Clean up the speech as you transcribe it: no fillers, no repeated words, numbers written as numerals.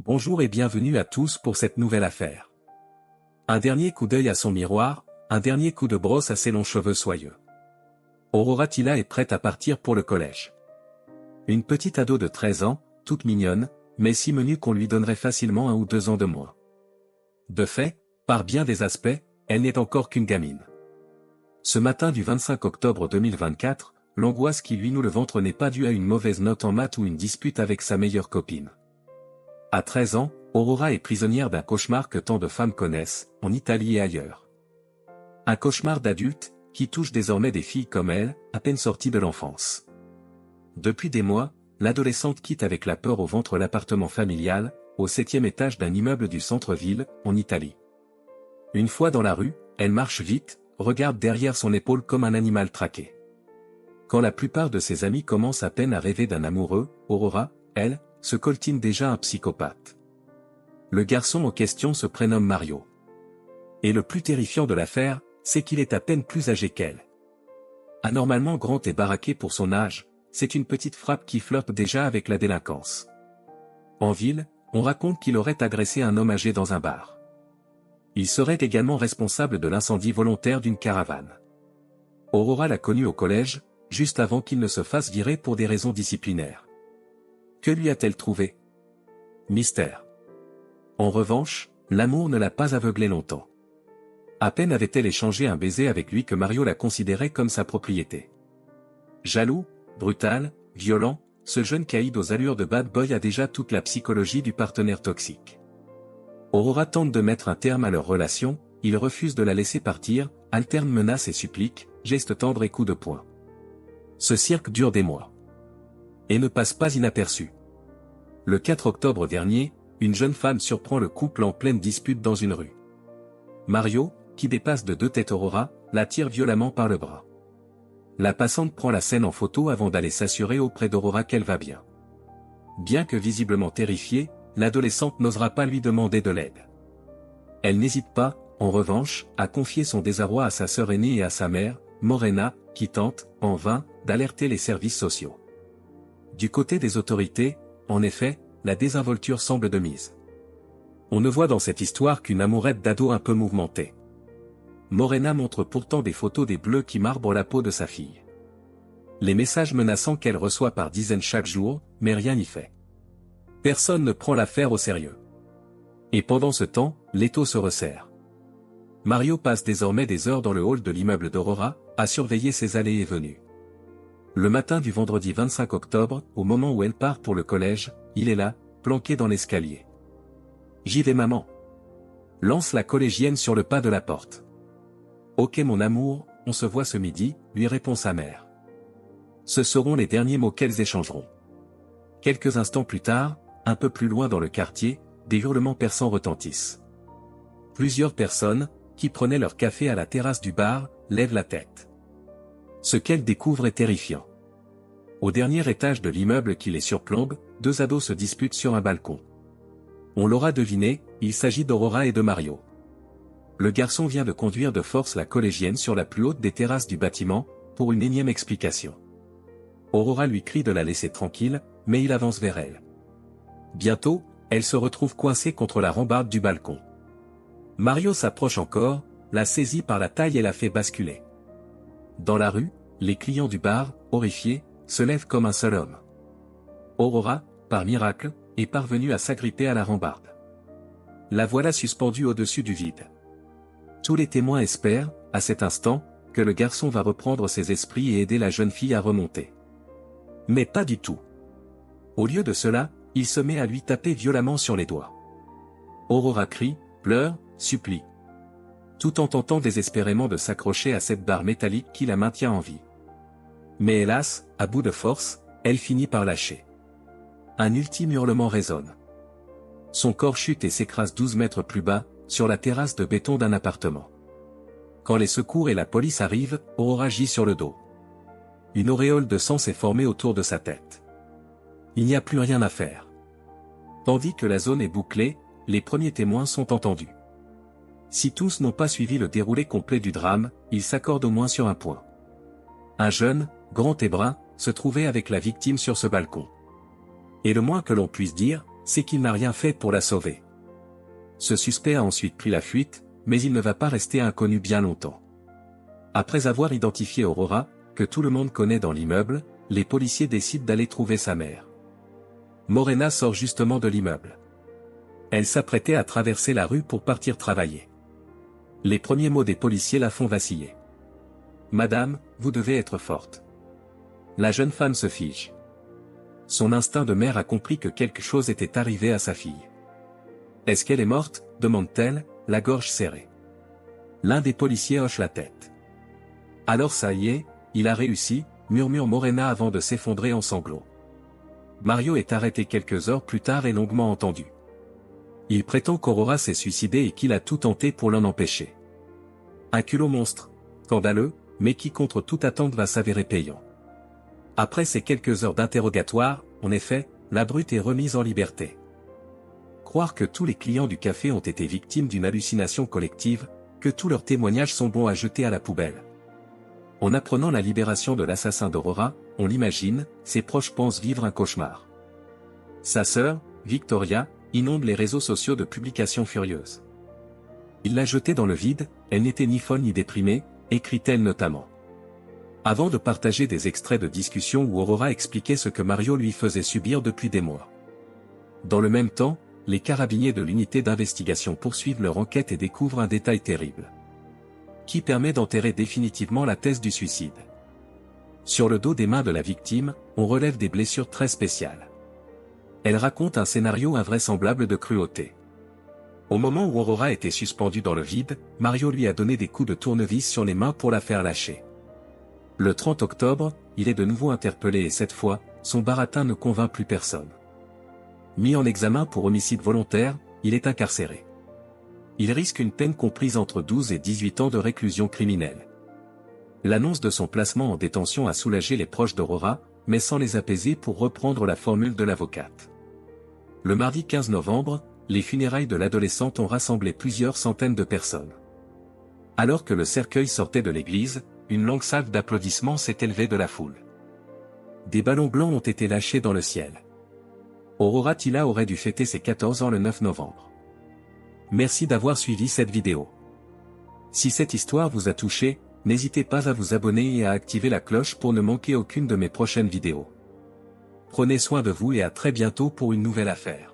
Bonjour et bienvenue à tous pour cette nouvelle affaire. Un dernier coup d'œil à son miroir, un dernier coup de brosse à ses longs cheveux soyeux. Aurora Tilla est prête à partir pour le collège. Une petite ado de 13 ans, toute mignonne, mais si menue qu'on lui donnerait facilement 1 ou 2 ans de moins. De fait, par bien des aspects, elle n'est encore qu'une gamine. Ce matin du 25 octobre 2024, l'angoisse qui lui noue le ventre n'est pas due à une mauvaise note en maths ou une dispute avec sa meilleure copine. À 13 ans, Aurora est prisonnière d'un cauchemar que tant de femmes connaissent, en Italie et ailleurs. Un cauchemar d'adulte, qui touche désormais des filles comme elle, à peine sorties de l'enfance. Depuis des mois, l'adolescente quitte avec la peur au ventre l'appartement familial, au 7e étage d'un immeuble du centre-ville, en Italie. Une fois dans la rue, elle marche vite, regarde derrière son épaule comme un animal traqué. Quand la plupart de ses amis commencent à peine à rêver d'un amoureux, Aurora, elle, se coltine déjà un psychopathe. Le garçon en question se prénomme Mario. Et le plus terrifiant de l'affaire, c'est qu'il est à peine plus âgé qu'elle. Anormalement grand et baraqué pour son âge, c'est une petite frappe qui flirte déjà avec la délinquance. En ville, on raconte qu'il aurait agressé un homme âgé dans un bar. Il serait également responsable de l'incendie volontaire d'une caravane. Aurora l'a connu au collège, juste avant qu'il ne se fasse virer pour des raisons disciplinaires. Que lui a-t-elle trouvé? Mystère. En revanche, l'amour ne l'a pas aveuglée longtemps. À peine avait-elle échangé un baiser avec lui que Mario la considérait comme sa propriété. Jaloux, brutal, violent, ce jeune caïd aux allures de bad boy a déjà toute la psychologie du partenaire toxique. Aurora tente de mettre un terme à leur relation, il refuse de la laisser partir, alterne menaces et suppliques, gestes tendres et coups de poing. Ce cirque dure des mois. Et ne passe pas inaperçu. Le 4 octobre dernier, une jeune femme surprend le couple en pleine dispute dans une rue. Mario, qui dépasse de 2 têtes Aurora, la tire violemment par le bras. La passante prend la scène en photo avant d'aller s'assurer auprès d'Aurora qu'elle va bien. Bien que visiblement terrifiée, l'adolescente n'osera pas lui demander de l'aide. Elle n'hésite pas, en revanche, à confier son désarroi à sa sœur aînée et à sa mère, Morena, qui tente, en vain, d'alerter les services sociaux. Du côté des autorités, en effet, la désinvolture semble de mise. On ne voit dans cette histoire qu'une amourette d'ado un peu mouvementée. Morena montre pourtant des photos des bleus qui marbrent la peau de sa fille. Les messages menaçants qu'elle reçoit par dizaines chaque jour, mais rien n'y fait. Personne ne prend l'affaire au sérieux. Et pendant ce temps, l'étau se resserre. Mario passe désormais des heures dans le hall de l'immeuble d'Aurora, à surveiller ses allées et venues. Le matin du vendredi 25 octobre, au moment où elle part pour le collège, il est là, planqué dans l'escalier. « J'y vais maman !» lance la collégienne sur le pas de la porte. « Ok mon amour, on se voit ce midi », lui répond sa mère. Ce seront les derniers mots qu'elles échangeront. Quelques instants plus tard, un peu plus loin dans le quartier, des hurlements perçants retentissent. Plusieurs personnes, qui prenaient leur café à la terrasse du bar, lèvent la tête. Ce qu'elles découvrent est terrifiant. Au dernier étage de l'immeuble qui les surplombe, 2 ados se disputent sur un balcon. On l'aura deviné, il s'agit d'Aurora et de Mario. Le garçon vient de conduire de force la collégienne sur la plus haute des terrasses du bâtiment, pour une énième explication. Aurora lui crie de la laisser tranquille, mais il avance vers elle. Bientôt, elle se retrouve coincée contre la rambarde du balcon. Mario s'approche encore, la saisit par la taille et la fait basculer. Dans la rue, les clients du bar, horrifiés, se lèvent comme un seul homme. Aurora, par miracle, est parvenue à s'agripper à la rambarde. La voilà suspendue au-dessus du vide. Tous les témoins espèrent, à cet instant, que le garçon va reprendre ses esprits et aider la jeune fille à remonter. Mais pas du tout. Au lieu de cela, il se met à lui taper violemment sur les doigts. Aurora crie, pleure, supplie. Tout en tentant désespérément de s'accrocher à cette barre métallique qui la maintient en vie. Mais hélas, à bout de force, elle finit par lâcher. Un ultime hurlement résonne. Son corps chute et s'écrase 12 mètres plus bas, sur la terrasse de béton d'un appartement. Quand les secours et la police arrivent, Aurora gît sur le dos. Une auréole de sang s'est formée autour de sa tête. Il n'y a plus rien à faire. Tandis que la zone est bouclée, les premiers témoins sont entendus. Si tous n'ont pas suivi le déroulé complet du drame, ils s'accordent au moins sur un point. Un jeune, grand et brun, se trouvait avec la victime sur ce balcon. Et le moins que l'on puisse dire, c'est qu'il n'a rien fait pour la sauver. Ce suspect a ensuite pris la fuite, mais il ne va pas rester inconnu bien longtemps. Après avoir identifié Aurora, que tout le monde connaît dans l'immeuble, les policiers décident d'aller trouver sa mère. Morena sort justement de l'immeuble. Elle s'apprêtait à traverser la rue pour partir travailler. Les premiers mots des policiers la font vaciller. « Madame, vous devez être forte. » La jeune femme se fige. Son instinct de mère a compris que quelque chose était arrivé à sa fille. « Est-ce qu'elle est morte ?» demande-t-elle, la gorge serrée. L'un des policiers hoche la tête. « Alors ça y est, il a réussi », murmure Morena avant de s'effondrer en sanglots. Mario est arrêté quelques heures plus tard et longuement entendu. Il prétend qu'Aurora s'est suicidée et qu'il a tout tenté pour l'en empêcher. Un culot monstre, scandaleux, mais qui contre toute attente va s'avérer payant. Après ces quelques heures d'interrogatoire, en effet, la brute est remise en liberté. Croire que tous les clients du café ont été victimes d'une hallucination collective, que tous leurs témoignages sont bons à jeter à la poubelle. En apprenant la libération de l'assassin d'Aurora, on l'imagine, ses proches pensent vivre un cauchemar. Sa sœur, Victoria, inonde les réseaux sociaux de publications furieuses. Il l'a jetée dans le vide, elle n'était ni folle ni déprimée, écrit-elle notamment. Avant de partager des extraits de discussions où Aurora expliquait ce que Mario lui faisait subir depuis des mois. Dans le même temps, les carabiniers de l'unité d'investigation poursuivent leur enquête et découvrent un détail terrible, qui permet d'enterrer définitivement la thèse du suicide. Sur le dos des mains de la victime, on relève des blessures très spéciales. Elle raconte un scénario invraisemblable de cruauté. Au moment où Aurora était suspendue dans le vide, Mario lui a donné des coups de tournevis sur les mains pour la faire lâcher. Le 30 octobre, il est de nouveau interpellé et cette fois, son baratin ne convainc plus personne. Mis en examen pour homicide volontaire, il est incarcéré. Il risque une peine comprise entre 12 et 18 ans de réclusion criminelle. L'annonce de son placement en détention a soulagé les proches d'Aurora, mais sans les apaiser pour reprendre la formule de l'avocate. Le mardi 15 novembre, les funérailles de l'adolescente ont rassemblé plusieurs centaines de personnes. Alors que le cercueil sortait de l'église, une longue salve d'applaudissements s'est élevée de la foule. Des ballons blancs ont été lâchés dans le ciel. Aurora Tilla aurait dû fêter ses 14 ans le 9 novembre. Merci d'avoir suivi cette vidéo. Si cette histoire vous a touché, n'hésitez pas à vous abonner et à activer la cloche pour ne manquer aucune de mes prochaines vidéos. Prenez soin de vous et à très bientôt pour une nouvelle affaire.